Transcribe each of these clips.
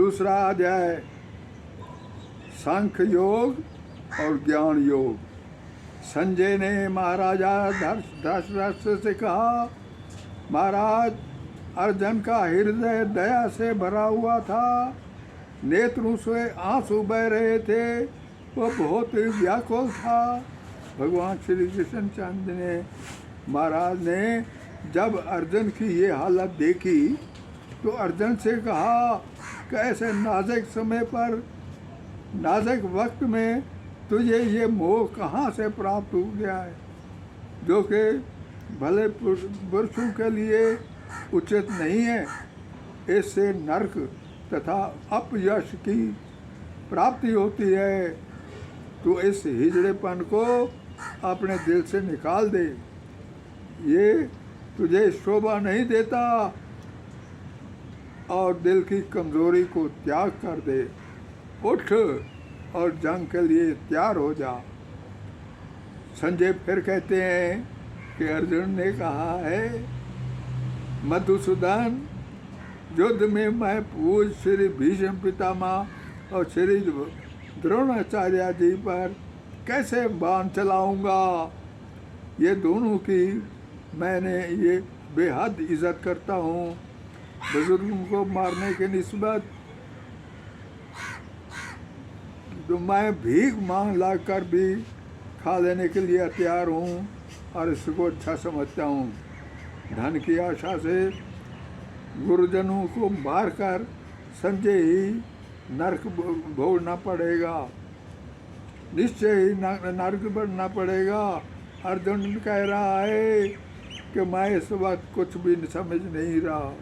दूसरा अध्याय सांख्य योग और ज्ञान योग। संजय ने महाराजा धृतराष्ट्र से कहा, महाराज, अर्जुन का हृदय दया से भरा हुआ था, नेत्रों से आंसू बह रहे थे, वह बहुत ही व्याकुल था। भगवान श्री कृष्ण चंद्र ने महाराज ने जब अर्जुन की ये हालत देखी तो अर्जुन से कहा कि ऐसे नाजुक समय पर, नाजुक वक्त में तुझे ये मोह कहाँ से प्राप्त हो गया है, जो कि भले पुरुषों के लिए उचित नहीं है। इससे नरक तथा अपयश की प्राप्ति होती है। तो इस हिजड़ेपन को अपने दिल से निकाल दे, ये तुझे शोभा नहीं देता, और दिल की कमजोरी को त्याग कर दे। उठ और जंग के लिए तैयार हो जा। संजय फिर कहते हैं कि अर्जुन ने कहा है, मधुसूदन, युद्ध में मैं पूज्य श्री भीष्म पितामह और श्री द्रोणाचार्य जी पर कैसे बाण चलाऊंगा। ये दोनों की मैंने ये बेहद इज्जत करता हूँ। बुजुर्गों को मारने के निस्बत तो मैं भीख मांग ला कर भी खा लेने के लिए तैयार हूँ और इसको अच्छा समझता हूँ। धन की आशा से गुरुजनों को मारकर संजय ही नरक भोगना पड़ेगा, निश्चय ही नरक बढ़ना पड़ेगा। अर्जुन कह रहा है कि मैं इस वक्त कुछ भी समझ नहीं रहा,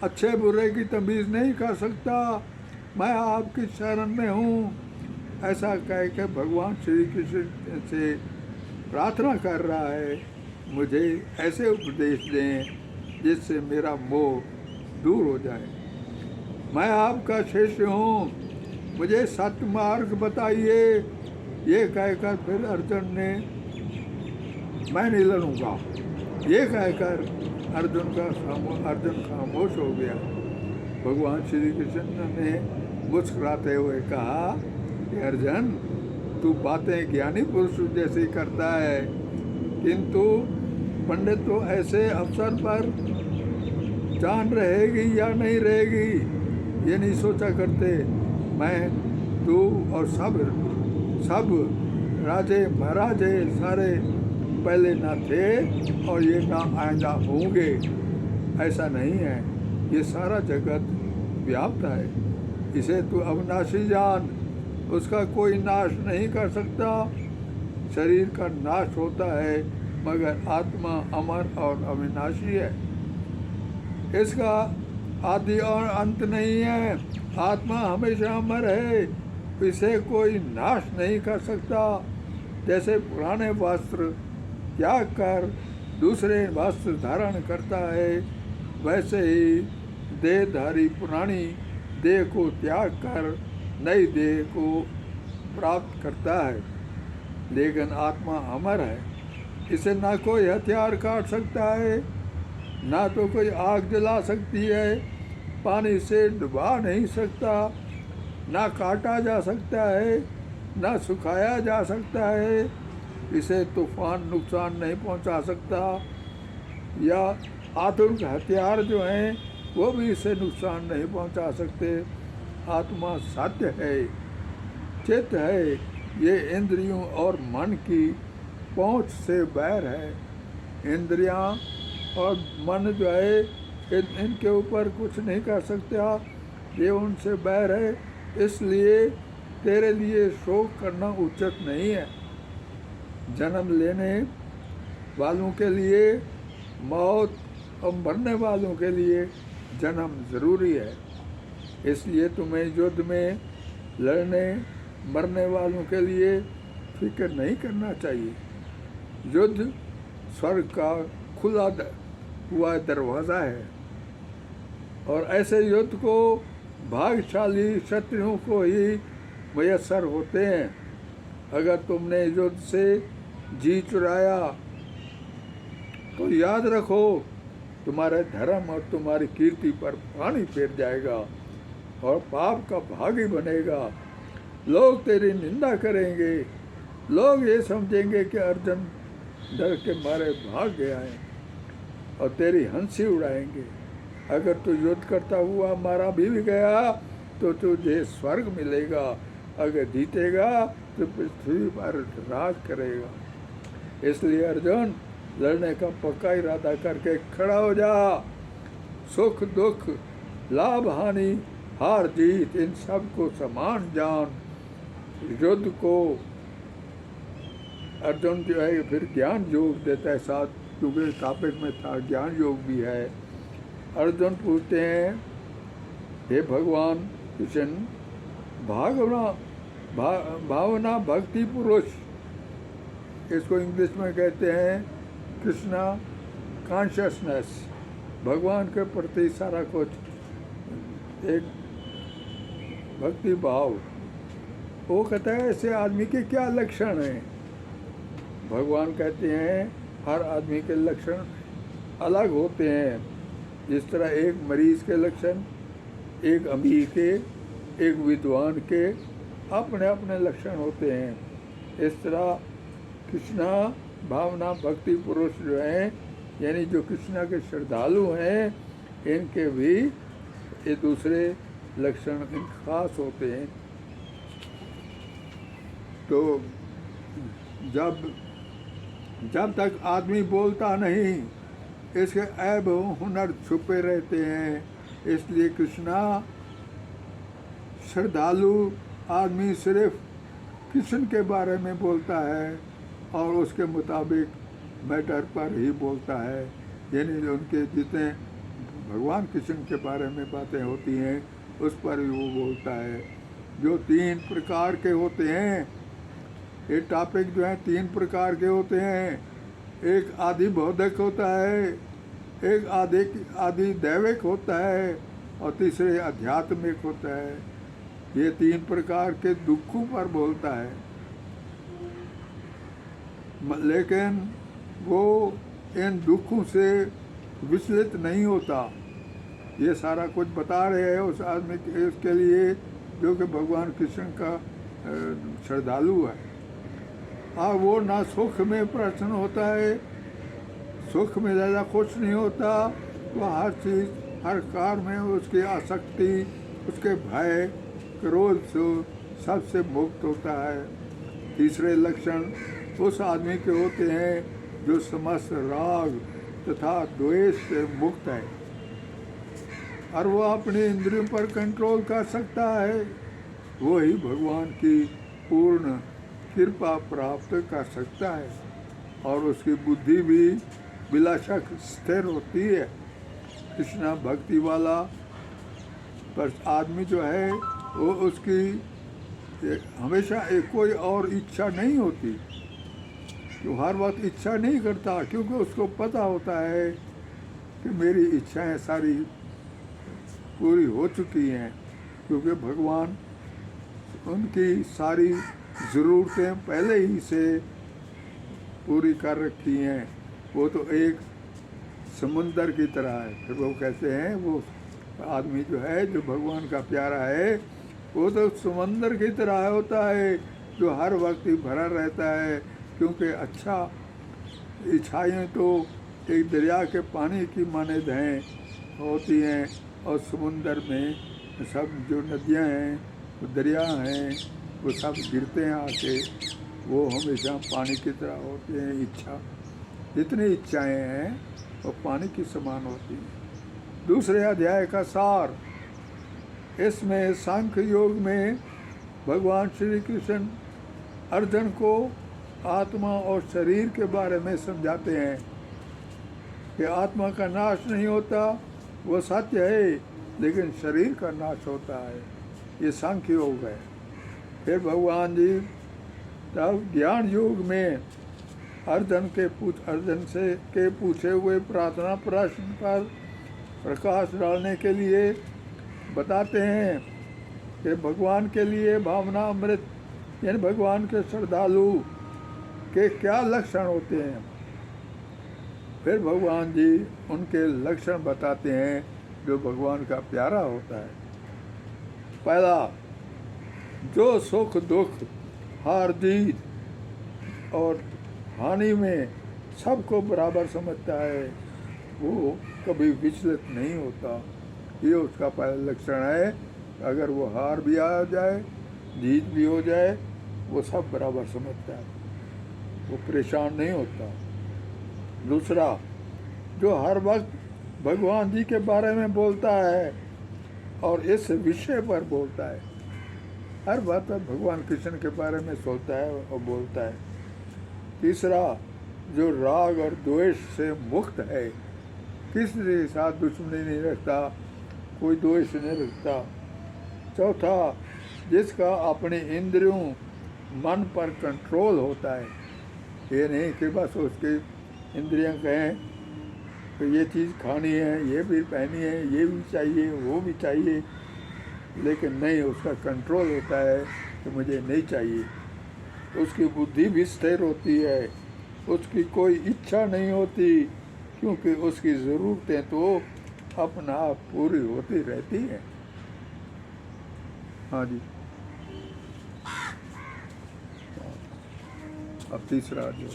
अच्छे बुरे की तमीज़ नहीं कर सकता, मैं आपकी शरण में हूँ। ऐसा कह के भगवान श्री कृष्ण से प्रार्थना कर रहा है, मुझे ऐसे उपदेश दें जिससे मेरा मोह दूर हो जाए। मैं आपका शिष्य हूँ, मुझे सत्य मार्ग बताइए। ये कहकर फिर अर्जुन ने, मैं नहीं लड़ूंगा, ये कहकर अर्जुन खामोश हो गया। भगवान श्री कृष्ण ने मुस्कुराते हुए कहा कि अर्जुन, तू बातें ज्ञानी पुरुष जैसी करता है, किंतु पंडित तो ऐसे अवसर पर जान रहेगी या नहीं रहेगी ये नहीं सोचा करते। मैं, तू और सब राजे महाराजे सारे पहले ना थे और ये ना आइंदा होंगे, ऐसा नहीं है। ये सारा जगत व्याप्त है, इसे तू अविनाशी जान, उसका कोई नाश नहीं कर सकता। शरीर का नाश होता है मगर आत्मा अमर और अविनाशी है, इसका आदि और अंत नहीं है। आत्मा हमेशा अमर है, इसे कोई नाश नहीं कर सकता। जैसे पुराने वस्त्र त्याग कर दूसरे वस्त्र धारण करता है, वैसे ही देहधारी पुरानी देह को त्याग कर नई देह को प्राप्त करता है। लेकिन आत्मा अमर है, इसे ना कोई हथियार काट सकता है, ना तो कोई आग जला सकती है, पानी से डुबा नहीं सकता, ना काटा जा सकता है, ना सुखाया जा सकता है। इसे तूफान नुकसान नहीं पहुंचा सकता, या आधुनिक हथियार जो हैं वो भी इसे नुकसान नहीं पहुंचा सकते। आत्मा सत्य है, चित्त है, ये इंद्रियों और मन की पहुंच से बाहर है। इंद्रियां और मन जो है इनके ऊपर कुछ नहीं कर सकता, ये उनसे बाहर है। इसलिए तेरे लिए शोक करना उचित नहीं है। जन्म लेने वालों के लिए मौत और मरने वालों के लिए जन्म ज़रूरी है। इसलिए तुम्हें युद्ध में लड़ने मरने वालों के लिए फिक्र नहीं करना चाहिए। युद्ध स्वर्ग का खुला हुआ दरवाज़ा है, और ऐसे युद्ध को भाग्यशाली क्षत्रियों को ही मयस्सर होते हैं। अगर तुमने युद्ध से जी चुराया तो याद रखो, तुम्हारे धर्म और तुम्हारी कीर्ति पर पानी फिर जाएगा। और पाप का भागी बनेगा। लोग तेरी निंदा करेंगे, लोग ये समझेंगे कि अर्जुन डर के मारे भाग गया है और तेरी हंसी उड़ाएंगे। अगर तू युद्ध करता हुआ मारा भी गया तो तुझे स्वर्ग मिलेगा, अगर जीतेगा तो पृथ्वी पर राज करेगा। इसलिए अर्जुन लड़ने का पक्का इरादा करके खड़ा हो जा। सुख दुख, लाभ हानि, हार जीत, इन सब को समान जान। युद्ध को अर्जुन जो है फिर ज्ञान योग देता है साथ, क्योंकि टॉपिक में था ज्ञान योग भी है। अर्जुन पूछते हैं, हे भगवान कृष्ण, भावना भक्ति पुरुष, इसको इंग्लिश में कहते हैं कृष्णा कॉन्शियसनेस, भगवान के प्रति सारा कुछ एक भक्ति भाव। वो कहता है ऐसे आदमी के क्या लक्षण हैं? भगवान कहते हैं हर आदमी के लक्षण अलग होते हैं। जिस तरह एक मरीज के लक्षण, एक अमीर के, एक विद्वान के अपने अपने लक्षण होते हैं, इस तरह कृष्णा भावना भक्ति पुरुष जो हैं, यानी जो कृष्णा के श्रद्धालु हैं, इनके भी ये दूसरे लक्षण खास होते हैं। तो जब तक आदमी बोलता नहीं, इसके ऐब हुनर छुपे रहते हैं। इसलिए कृष्णा श्रद्धालु आदमी सिर्फ कृष्ण के बारे में बोलता है और उसके मुताबिक मैटर पर ही बोलता है, यानी उनके जितने भगवान कृष्ण के बारे में बातें होती हैं उस पर ही वो बोलता है। जो 3 प्रकार के होते हैं, ये टॉपिक जो है 3 प्रकार के होते हैं। एक आदि बौद्धिक होता है, एक आदि दैविक होता है और तीसरे आध्यात्मिक होता है। ये 3 प्रकार के दुखों पर बोलता है, लेकिन वो इन दुखों से विचलित नहीं होता। ये सारा कुछ बता रहे हैं उस आदमी के, उसके लिए जो कि भगवान कृष्ण का श्रद्धालु है। और वो ना सुख में प्रसन्न होता है, सुख में ज़्यादा खुश नहीं होता। वह हर चीज़, हर कार्य में उसकी आसक्ति, उसके भय, क्रोध से सबसे मुक्त होता है। तीसरे लक्षण उस आदमी के होते हैं जो समस्त राग तथा द्वेष से मुक्त है और वो अपने इंद्रियों पर कंट्रोल कर सकता है। वो ही भगवान की पूर्ण कृपा प्राप्त कर सकता है और उसकी बुद्धि भी बिला शक स्थिर होती है। कृष्णा भक्ति वाला पर आदमी जो है वो उसकी हमेशा एक कोई और इच्छा नहीं होती, तो हर वक्त इच्छा नहीं करता, क्योंकि उसको पता होता है कि मेरी इच्छाएं सारी पूरी हो चुकी हैं, क्योंकि भगवान उनकी सारी ज़रूरतें पहले ही से पूरी कर रखी हैं। वो तो एक समुंदर की तरह है। फिर वो कहते हैं वो आदमी जो है, जो भगवान का प्यारा है, वो तो समंदर की तरह होता है जो हर वक्त ही भरा रहता है, क्योंकि अच्छा इच्छाएँ तो एक दरिया के पानी की मानद हैं होती हैं, और समुंदर में सब जो नदियाँ हैं, वो दरिया हैं, वो सब गिरते हैं आके, वो हमेशा पानी की तरह होते हैं। इच्छा, जितनी इच्छाएँ हैं वो पानी की समान होती हैं। दूसरे अध्याय का सार, इसमें सांख्य योग में भगवान श्री कृष्ण अर्जुन को आत्मा और शरीर के बारे में समझाते हैं कि आत्मा का नाश नहीं होता, वो सत्य है, लेकिन शरीर का नाश होता है। ये सांख्य योग है। फिर भगवान जी तब ज्ञान योग में अर्जुन के पूछे हुए प्रार्थना प्रश्न पर प्रकाश डालने के लिए बताते हैं कि भगवान के लिए भावना अमृत, यानी भगवान के श्रद्धालु के क्या लक्षण होते हैं। फिर भगवान जी उनके लक्षण बताते हैं जो भगवान का प्यारा होता है। पहला, जो सुख दुख, हार जीत और हानि में सबको बराबर समझता है, वो कभी विचलित नहीं होता। ये उसका पहला लक्षण है। अगर वो हार भी आ जाए, जीत भी हो जाए, वो सब बराबर समझता है, वो परेशान नहीं होता। दूसरा, जो हर वक्त भगवान जी के बारे में बोलता है और इस विषय पर बोलता है, हर बात पर भगवान कृष्ण के बारे में सोचता है और बोलता है। तीसरा, जो राग और द्वेष से मुक्त है, किसी के साथ दुश्मनी नहीं रखता, कोई द्वेष नहीं रखता। चौथा, जिसका अपने इंद्रियों मन पर कंट्रोल होता है। ये नहीं कि बस उसकी इंद्रियां कहें कि ये चीज़ खानी है, ये भी पहनी है, ये भी चाहिए, वो भी चाहिए, लेकिन नहीं, उसका कंट्रोल होता है कि मुझे नहीं चाहिए। उसकी बुद्धि भी स्थिर होती है, उसकी कोई इच्छा नहीं होती, क्योंकि उसकी ज़रूरतें तो अपना आप पूरी होती रहती हैं। हाँ जी, अब तीसरा जो